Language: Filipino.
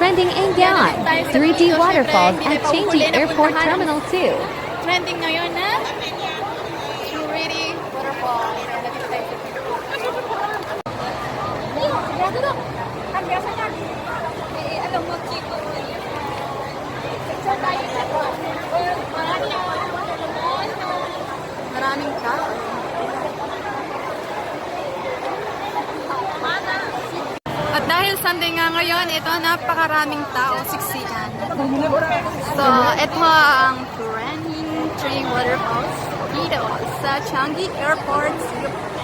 trending in Gaon, 3D waterfalls at Changi Airport Terminal 2. Trending ngayon na 3D waterfall. Alam mo, Chico. Maraming tao. At dahil Sunday nga ngayon, ito napakaraming tao, siksikan. So, ito ang trending 3 waterfalls dito sa Changi Airport, Singapore.